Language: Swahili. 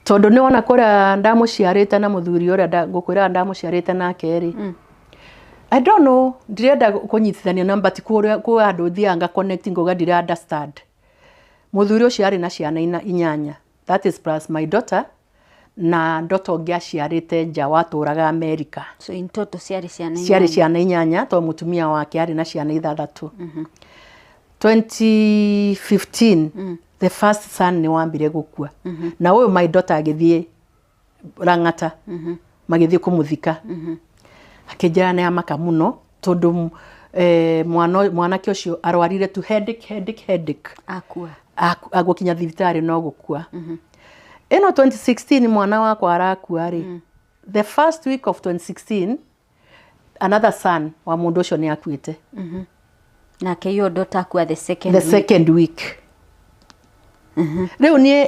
tondu ni wona kuria ndamuciarite na muthuri uria ngukwira ndamuciarite nake ri I don't know ndirenda kunyitithania na but ku andu thianga connecting nguga ndire understand muthuri ucio ari na ciana 8 that is plus my daughter na ndoto ngia ciarite nja waturaga America so in total ciari ciana 8 to mutumia wake ari na ciana 6 2015 the first son ni wambire gukua na uyu my daughter agithie Rangata magithie kumuthika akijana ya maka muno tondu mwanake ucio arwarire tu headache akua agukinya thibitari no gukua eno 2016 mwana wakwa arakua ri the first week of 2016 another son wa mundu ucio ni akuite na keyo daughter akua the second week riu ni